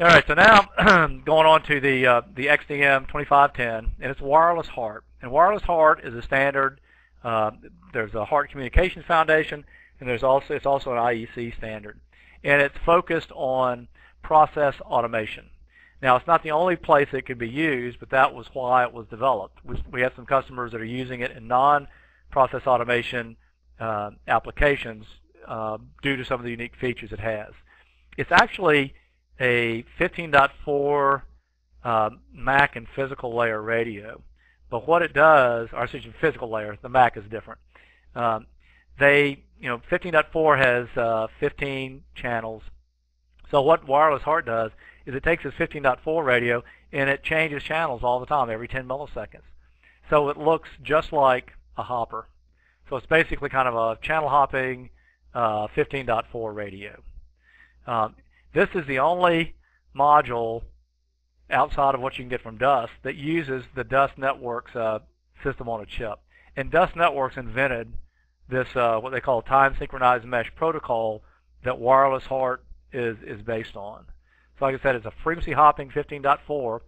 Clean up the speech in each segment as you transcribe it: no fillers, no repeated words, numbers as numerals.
All right, so now going on to the XDM2510, and it's wireless HART. And wireless HART is a standard. There's a HART Communications Foundation, and it's also an IEC standard. And it's focused on process automation. Now, it's not the only place it could be used, but that was why it was developed. We have some customers that are using it in non-process automation applications due to some of the unique features it has. It's actually a 15.4 MAC and physical layer radio. But what it does, or excuse me, physical layer, the MAC is different. 15.4 has 15 channels. So what wireless HART does is it takes this 15.4 radio and it changes channels all the time, every 10 milliseconds. So it looks just like a hopper. So it's basically kind of a channel hopping 15.4 radio. This is the only module outside of what you can get from Dust that uses the Dust Networks system on a chip. And Dust Networks invented this what they call time synchronized mesh protocol that wireless HART is based on. So like I said, it's a frequency hopping 15.4,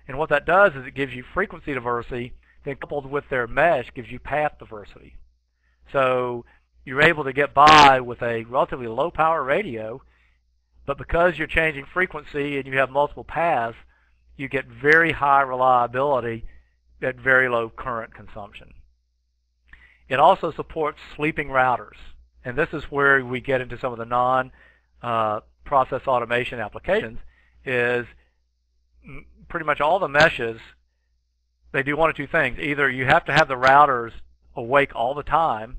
and what that does is it gives you frequency diversity, then coupled with their mesh gives you path diversity. So you're able to get by with a relatively low power radio, but because you're changing frequency and you have multiple paths, you get very high reliability at very low current consumption. It also supports sleeping routers, and this is where we get into some of the non-process automation applications. Is pretty much all the meshes, they do one of two things. Either you have to have the routers awake all the time,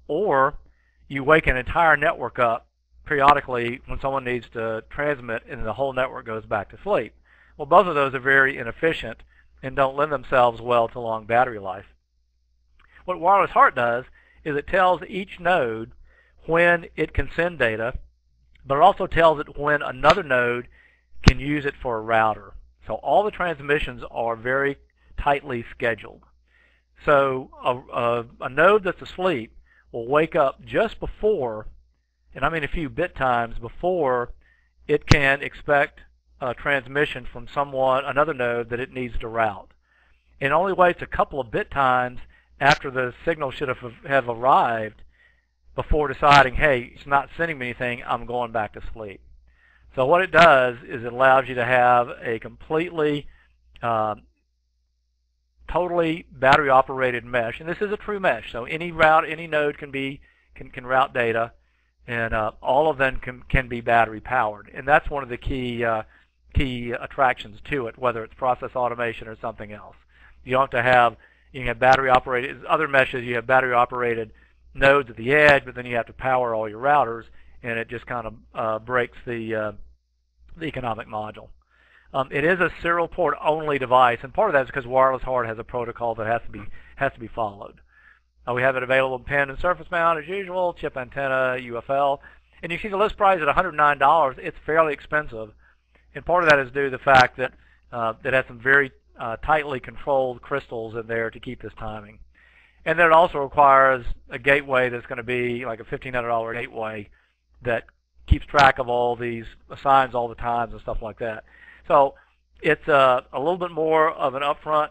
or you wake an entire network up periodically when someone needs to transmit and the whole network goes back to sleep. Well, both of those are very inefficient and don't lend themselves well to long battery life. What wireless HART does is it tells each node when it can send data, but it also tells it when another node can use it for a router. So all the transmissions are very tightly scheduled. So a node that's asleep will wake up just before, and I mean a few bit times before, it can expect a transmission from another node that it needs to route. It only waits a couple of bit times after the signal should have arrived before deciding, hey, it's not sending me anything, I'm going back to sleep. So what it does is it allows you to have a completely, totally battery operated mesh, and this is a true mesh. So any node can route data, and all of them can be battery powered, and that's one of the key attractions to it, whether it's process automation or something else. You don't have to you can have battery operated. Other meshes, you have battery operated nodes at the edge, but then you have to power all your routers, and it just kind of breaks the economic module. It is a serial port only device, and part of that is because wireless HART has a protocol that has to be followed. We have it available in pin and surface mount as usual, chip antenna, UFL, and you see the list price at $109. It's fairly expensive, and part of that is due to the fact that it has some very tightly controlled crystals in there to keep this timing. And then it also requires a gateway that's going to be like a $1,500 gateway that keeps track of all these assigns all the times and stuff like that. So it's a little bit more of an upfront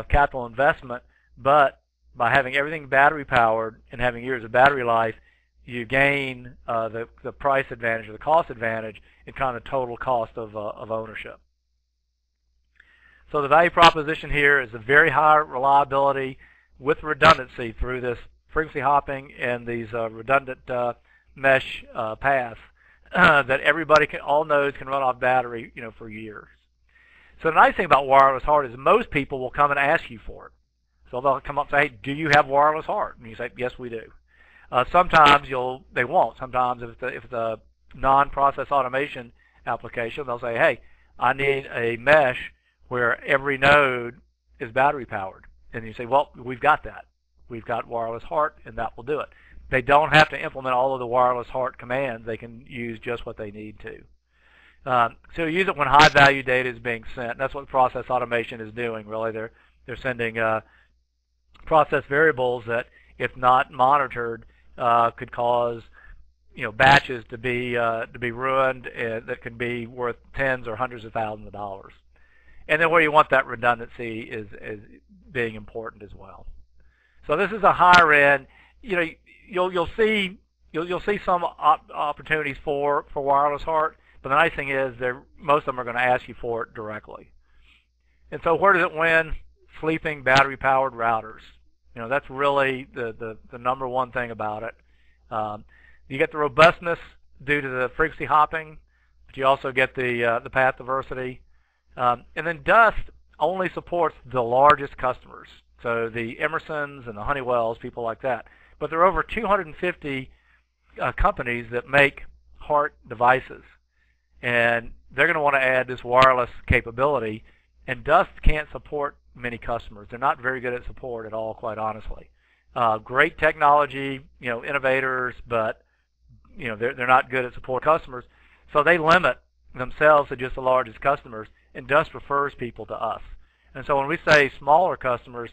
capital investment, but by having everything battery powered and having years of battery life, you gain the price advantage or the cost advantage in kind of total cost of ownership. So the value proposition here is a very high reliability with redundancy through this frequency hopping and these redundant mesh paths that all nodes can run off battery, for years. So the nice thing about wireless HART is most people will come and ask you for it. So they'll come up and say, hey, do you have wireless HART? And you say, yes, we do. Sometimes they won't. Sometimes if it's a non-process automation application, they'll say, hey, I need a mesh where every node is battery powered. And you say, well, we've got that. We've got wireless HART, and that will do it. They don't have to implement all of the wireless HART commands. They can use just what they need to. So use it when high-value data is being sent. That's what process automation is doing, really. They're sending process variables that, if not monitored, could cause batches to be ruined that can be worth tens or hundreds of thousands of dollars. And then where you want that redundancy is being important as well. So this is a higher end. You'll see some opportunities for wireless HART, but the nice thing is most of them are going to ask you for it directly. And so where does it win? Sleeping battery powered routers. That's really the number one thing about it. You get the robustness due to the frequency hopping, but you also get the path diversity. And then Dust only supports the largest customers, so the Emersons and the Honeywells, people like that. But there are over 250 companies that make HART devices, and they're going to want to add this wireless capability, and Dust can't support many customers. They're not very good at support at all, quite honestly. Great technology, innovators, but they're not good at support customers, so they limit themselves to just the largest customers, and Dust refers people to us. And so when we say smaller customers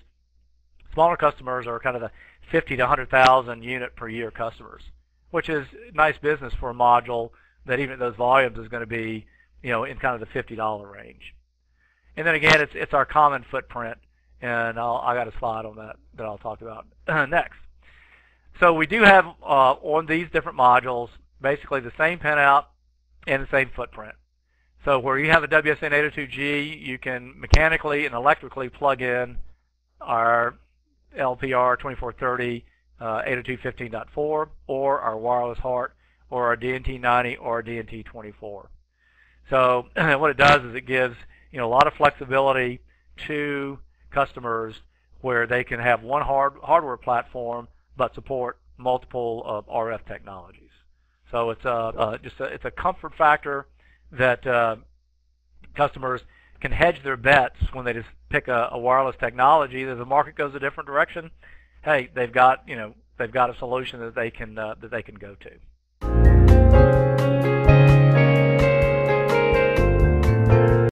are kind of the 50 to 100,000 unit per year customers, which is nice business for a module that even at those volumes is going to be in kind of the $50 range. And then again, it's our common footprint, and I got a slide on that I'll talk about next. So we do have on these different modules basically the same pinout and the same footprint. So where you have a WSN 802G, you can mechanically and electrically plug in our LPR 2430 802.15.4 or our wireless HART or our DNT90 or our DNT24. So what it does is it gives a lot of flexibility to customers where they can have one hardware platform but support multiple RF technologies. So it's it's a comfort factor that customers can hedge their bets when they just pick a wireless technology. As the market goes a different direction, hey, they've got a solution that they can go to.